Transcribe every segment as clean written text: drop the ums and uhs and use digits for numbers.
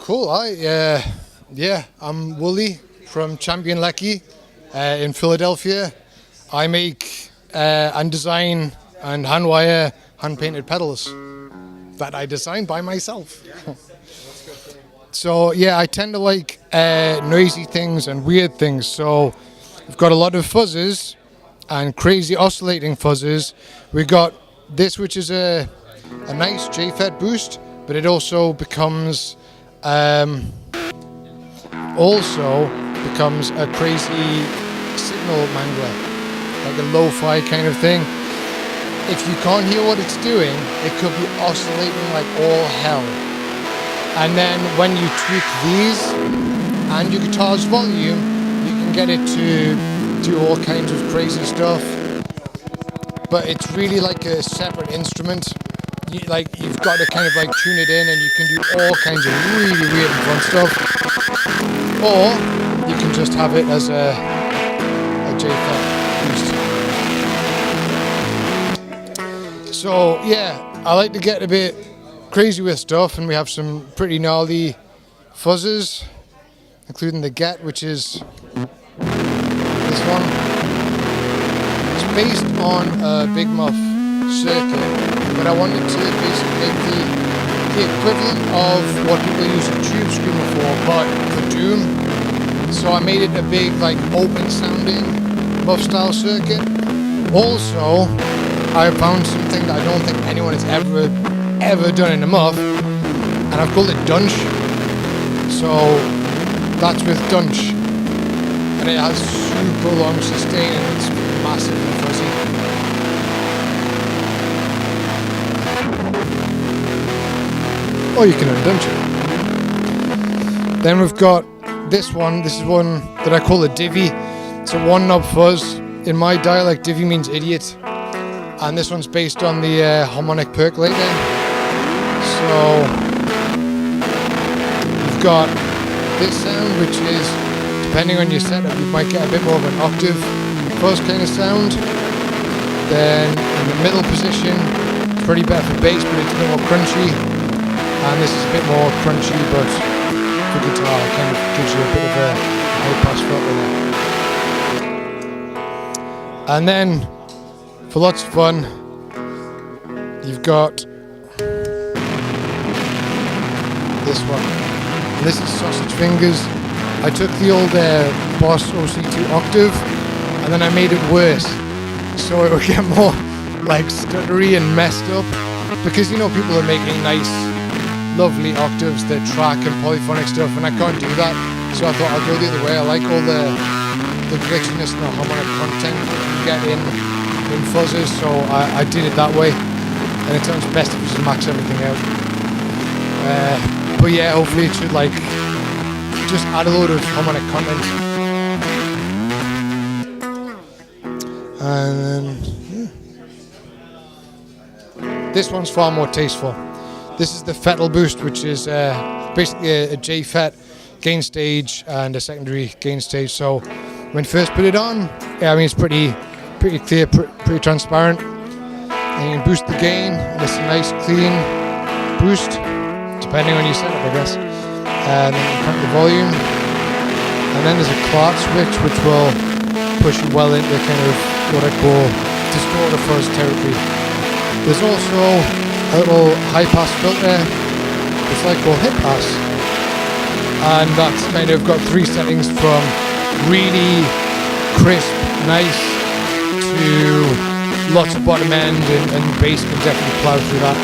Cool. I'm Wooly from Champion Leccy in Philadelphia. I make and design and hand wire hand painted pedals that I design by myself. So yeah, I tend to like noisy things and weird things. So we've got a lot of fuzzes and crazy oscillating fuzzes. We got this, which is a nice J-Fet boost, but it also becomes a crazy signal mangler, like a lo-fi kind of thing. If you can't hear what it's doing, it could be oscillating like all hell. And then when you tweak these and your guitar's volume, you can get it to do all kinds of crazy stuff. But it's really like a separate instrument. You've got to kind of like tune it in, and you can do all kinds of really weird and fun stuff. Or you can just have it as a J-Fet boost. So yeah, I like to get a bit crazy with stuff, and we have some pretty gnarly fuzzes, including the Get, which is this one. It's based on a Big Muff circuit, but I wanted to basically make the equivalent of what people use a tube screamer for, but for Doom. So I made it a big, like, open sounding muff style circuit. Also, I found something that I don't think anyone has ever done in a muff, and I've called it Dunch. So that's with Dunch, and it has super long sustain, and it's massive and fuzzy. Or you can undunch it. Then we've got this one. This is one that I call a divvy. It's a one knob fuzz. In my dialect, divvy means idiot, and this one's based on the harmonic percolator. So you've got this sound, which is, depending on your setup, you might get a bit more of an octave fuzz kind of sound. Then in the middle position, it's pretty better for bass, but it's a bit more crunchy. And this is a bit more crunchy, but for guitar, it kind of gives you a bit of a high pass filter there. And then, for lots of fun, you've got this one. And this is Sausage Fingers. I took the old Boss OC2 octave, and then I made it worse, so it would get more like stuttery and messed up, because you know people are making nice, lovely octaves that track and polyphonic stuff, and I can't do that. So I thought I'll go the other way. I like all the glitchiness and the harmonic content that you get in fuzzes, so I did it that way, and it sounds best if you just max everything out. But yeah, hopefully it should like just add a load of harmonic content. And then this one's far more tasteful. This is the Fettle Boost, which is basically a J-Fet gain stage and a secondary gain stage. So when you first put it on, yeah, I mean it's pretty clear, pretty transparent. And you can boost the gain, and it's a nice clean boost, depending on your setup, I guess. And then you crank the volume, and then there's a Clark switch, which will push you well into kind of what I call distorted fuzz territory. There's also a little high pass filter, it's like called hip pass, and that's kind of got three settings, from really crisp, nice, to lots of bottom end, and bass can definitely plow through that.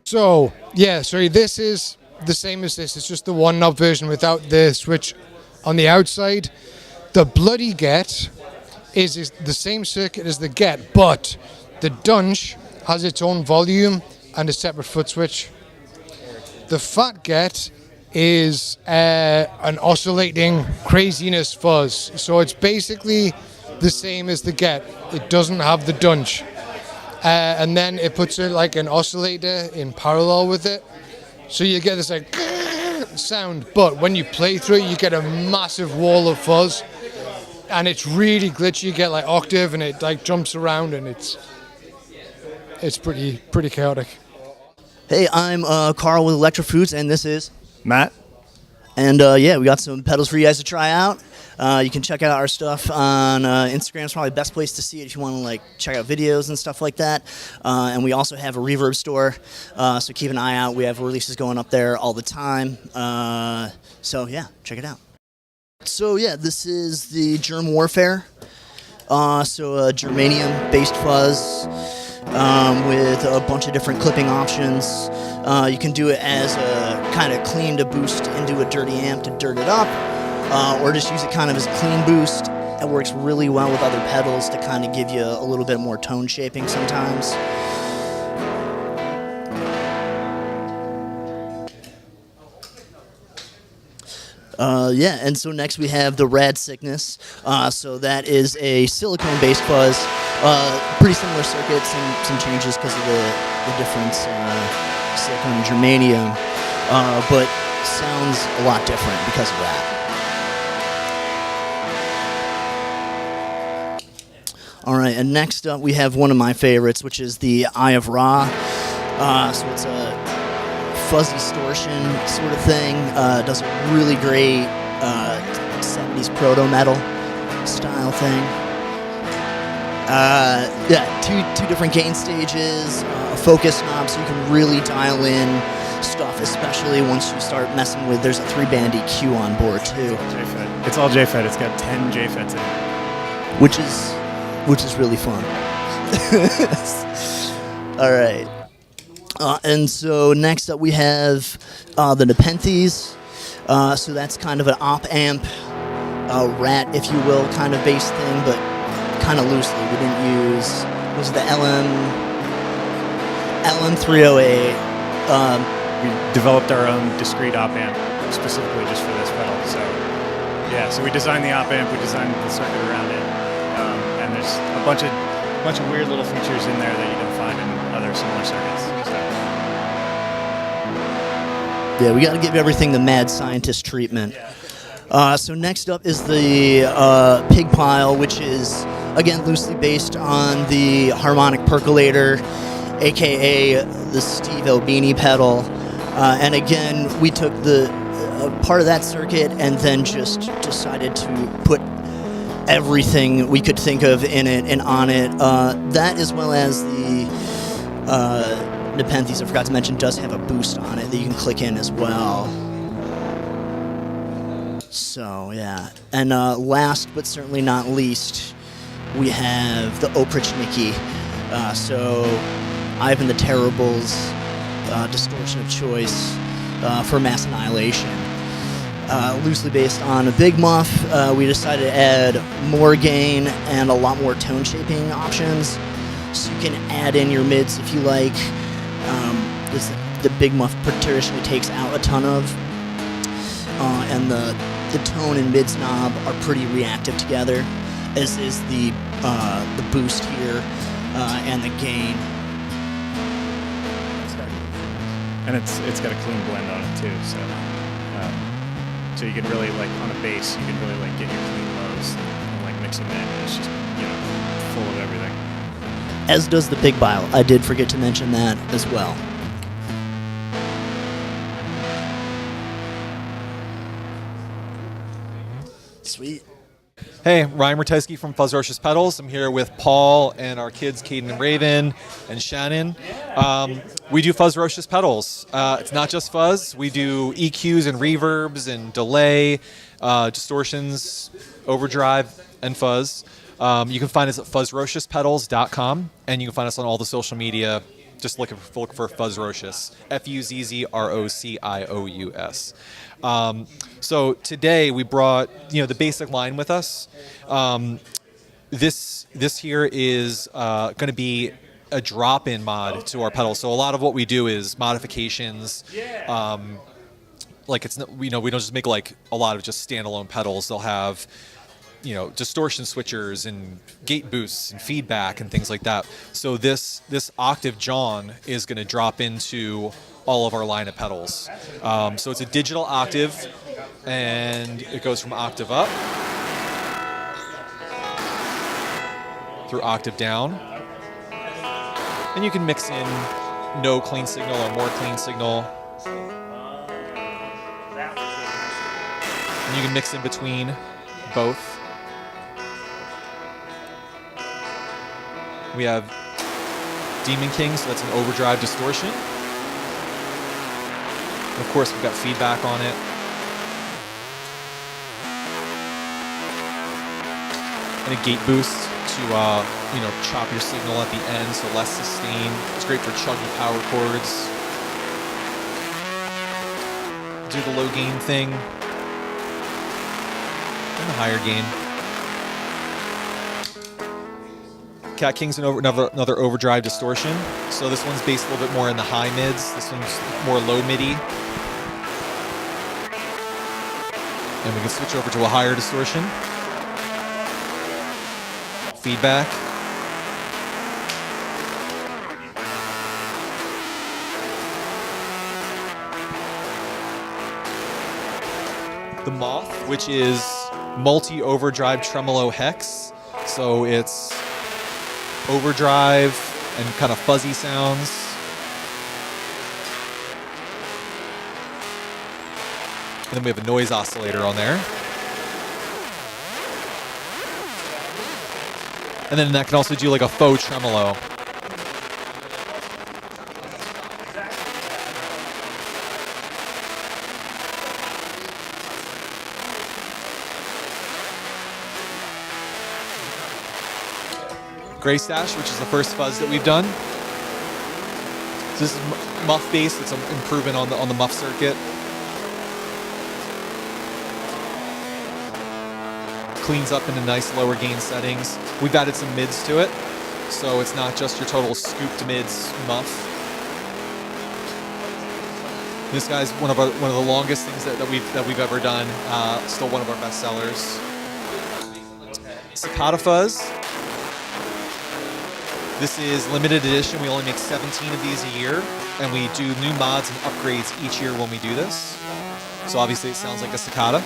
So yeah, sorry, this is the same as this. It's just the one knob version without the switch on the outside. The bloody Get is the same circuit as the Get, but the Dunch has its own volume and a separate foot switch. The Fat Get is an oscillating craziness fuzz, so it's basically the same as the Get. It doesn't have the Dunch, and then it puts it like an oscillator in parallel with it, so you get this like sound, but when you play through it, you get a massive wall of fuzz, and it's really glitchy. You get like octave, and it like jumps around, and it's pretty chaotic. Hey, I'm Carl with Electrofoods, and this is Matt. And yeah, we got some pedals for you guys to try out. You can check out our stuff on Instagram. It's probably the best place to see it if you want to like check out videos and stuff like that. And we also have a reverb store, so keep an eye out. We have releases going up there all the time. So yeah, check it out. So yeah, this is the Germ Warfare. So a germanium-based fuzz with a bunch of different clipping options. You can do it as a kind of clean to boost into a dirty amp to dirt it up, or just use it kind of as a clean boost. It works really well with other pedals to kind of give you a little bit more tone shaping sometimes. Yeah, and so next we have the Rad Sickness. So that is a silicone-based fuzz. Pretty similar circuit, some changes because of the difference, silicone and germanium, but sounds a lot different because of that. All right, and next up we have one of my favorites, which is the Eye of Ra. So it's a fuzzy distortion sort of thing. Does a really great 70s proto-metal style thing. Yeah, two different gain stages, a focus knob so you can really dial in stuff, especially once you start messing with, there's a 3-band EQ on board too. It's all JFET. It's got 10 JFETs in it. Which is really fun. All right. And so next up we have the Nepenthes. So that's kind of an op amp, rat, if you will, kind of bass thing, but kind of loosely. We didn't use, was the LM308. We developed our own discrete op amp specifically just for this pedal. So yeah, so we designed the op amp, we designed the circuit around it, and there's a bunch of weird little features in there that you don't find in other similar circuits. So. Yeah, we got to give everything the mad scientist treatment. So next up is the Pig Pile, which is, again, loosely based on the harmonic percolator, aka the Steve Albini pedal. And again, we took the part of that circuit and then just decided to put everything we could think of in it and on it. That, as well as the Nepenthes, I forgot to mention, does have a boost on it that you can click in as well. So yeah, and last but certainly not least, we have the Oprichniki. So Ivan the Terrible's distortion of choice for Mass Annihilation. Loosely based on a Big Muff, we decided to add more gain and a lot more tone shaping options. So you can add in your mids if you like. The Big Muff traditionally takes out a ton of, and the tone and mids knob are pretty reactive together, as is the boost here and the gain. And it's got a clean blend on it too, so you can really, like, on a bass, you can really like get your clean lows and like mix them in. It's just, you know, full of everything. As does the Big Bile. I did forget to mention that as well. Sweet. Hey, Ryan Murtesky from Fuzzrocious Pedals. I'm here with Paul and our kids, Caden and Raven and Shannon. We do Fuzzrocious Pedals. It's not just fuzz. We do EQs and reverbs and delay, distortions, overdrive, and fuzz. You can find us at fuzzrociouspedals.com, and you can find us on all the social media. Just look for Fuzzrocious, Fuzzrocious. So today we brought the basic line with us. This here is going to be a drop-in mod to our pedals. So a lot of what we do is modifications. Like we don't just make like a lot of just standalone pedals. They'll have distortion switchers and gate boosts and feedback and things like that. So this octave John is going to drop into all of our line of pedals. So it's a digital octave, and it goes from octave up through octave down. And you can mix in no clean signal or more clean signal. And you can mix in between both. We have Demon King, so that's an overdrive distortion. And of course, we've got feedback on it. And a gate boost to chop your signal at the end, so less sustain. It's great for chuggy power chords. Do the low gain thing. And the higher gain. Cat King's another overdrive distortion. So this one's based a little bit more in the high mids. This one's more low midi. And we can switch over to a higher distortion. Feedback. The Moth, which is multi-overdrive tremolo hex. So it's overdrive and kind of fuzzy sounds. And then we have a noise oscillator on there. And then that can also do like a faux tremolo. Gray Stash, which is the first fuzz that we've done. So this is muff bass. It's an improvement on the muff circuit. Cleans up into nice lower gain settings. We've added some mids to it, so it's not just your total scooped mids muff. This guy's one of the longest things that we've ever done. Still one of our best sellers. Cicada Fuzz. This is limited edition. We only make 17 of these a year, and we do new mods and upgrades each year when we do this. So obviously it sounds like a cicada.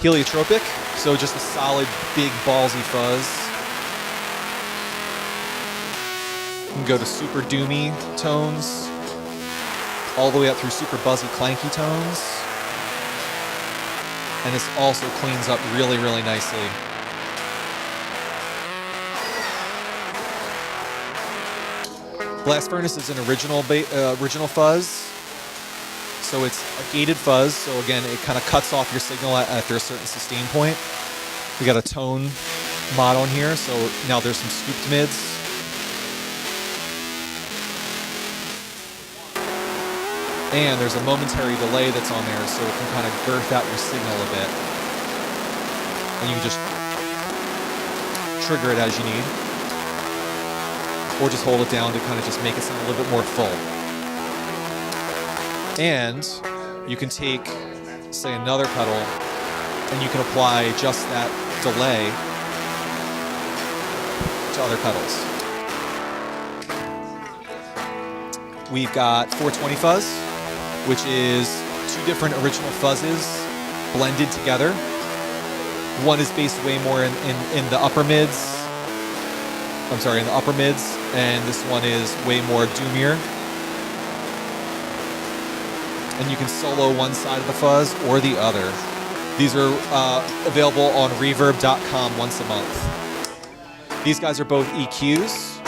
Heliotropic, so just a solid, big, ballsy fuzz. You can go to super doomy tones, all the way up through super buzzy, clanky tones. And this also cleans up really, really nicely. Blast Furnace is an original fuzz. So it's a gated fuzz, so again, it kind of cuts off your signal after a certain sustain point. We got a tone mod on here, so now there's some scooped mids. And there's a momentary delay that's on there, so it can kind of girth out your signal a bit. And you can just trigger it as you need. Or just hold it down to kind of just make it sound a little bit more full. And you can take, say, another pedal, and you can apply just that delay to other pedals. We've got 420 Fuzz, which is two different original fuzzes blended together. One is based way more in the upper mids. I'm sorry, in the upper mids, and this one is way more doomier. And you can solo one side of the fuzz or the other. These are available on reverb.com once a month. These guys are both EQs.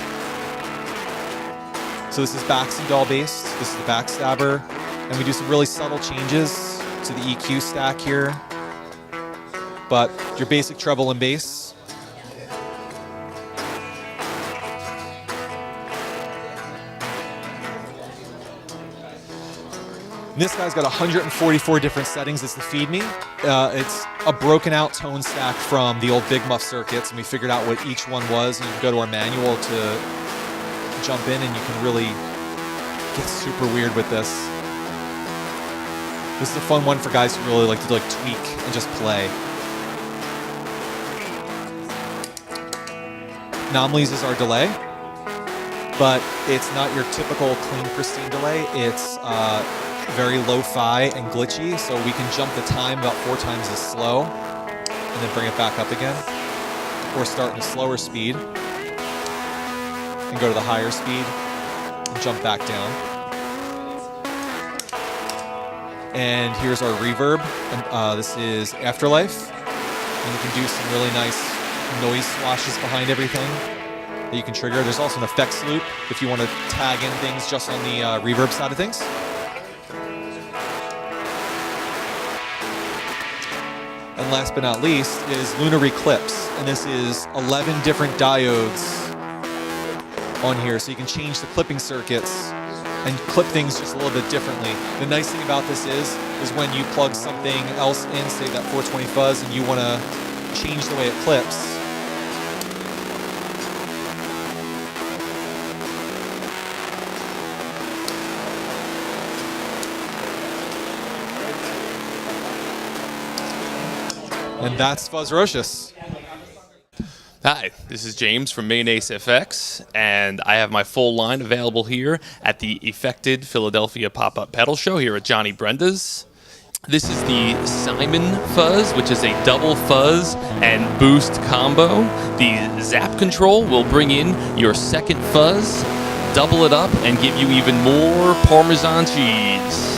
So this is Baxi-Doll based. This is the Backstabber. And we do some really subtle changes to the EQ stack here. But your basic treble and bass. And this guy's got 144 different settings. It's the Feed Me. It's a broken out tone stack from the old Big Muff circuits, and we figured out what each one was. And you can go to our manual to jump in, and you can really get super weird with this. This is a fun one for guys who really like to tweak and just play. Anomalies is our delay. but it's not your typical clean, pristine delay. It's very lo-fi and glitchy, so we can jump the time about 4 times as slow and then bring it back up again, or start in a slower speed and go to the higher speed and jump back down. And here's our reverb. This is Afterlife, and you can do some really nice noise swashes behind everything that you can trigger. There's also an effects loop if you want to tag in things just on the reverb side of things. And last but not least is Lunar Eclipse, and this is 11 different diodes on here, so you can change the clipping circuits and clip things just a little bit differently. The nice thing about this is when you plug something else in, say that 420 fuzz, and you want to change the way it clips, and that's Fuzzrocious. Hi, this is James from Mayonnaise FX, and I have my full line available here at the Effected Philadelphia Pop-Up Pedal Show here at Johnny Brenda's. This is the Simon Fuzz, which is a double fuzz and boost combo. The Zap control will bring in your second fuzz, double it up, and give you even more Parmesan cheese.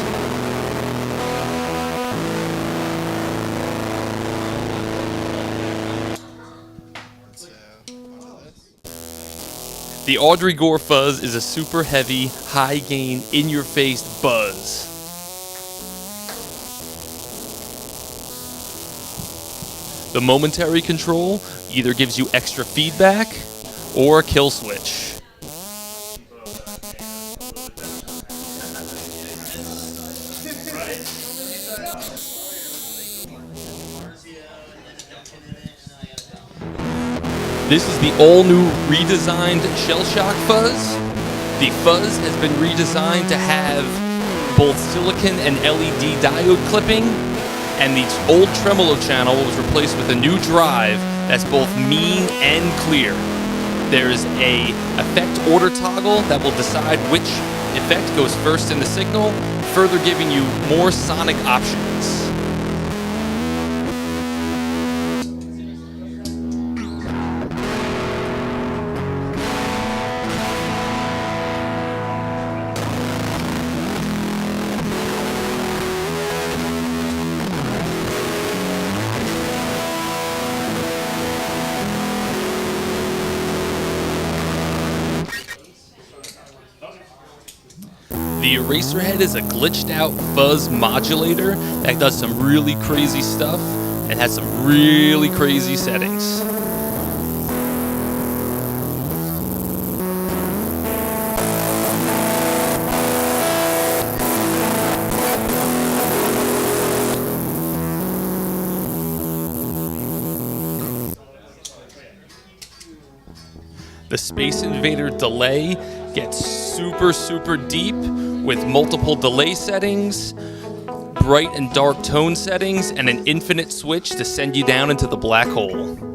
The Audrey Gore Fuzz is a super heavy, high gain, in-your-face buzz. The momentary control either gives you extra feedback or a kill switch. This is the all-new redesigned Shell Shock Fuzz. The Fuzz has been redesigned to have both silicon and LED diode clipping, and the old tremolo channel was replaced with a new drive that's both mean and clear. There's a effect order toggle that will decide which effect goes first in the signal, further giving you more sonic options. The Eraserhead is a glitched out fuzz modulator that does some really crazy stuff and has some really crazy settings. The Space Invader delay gets super deep with multiple delay settings, bright and dark tone settings, and an infinite switch to send you down into the black hole.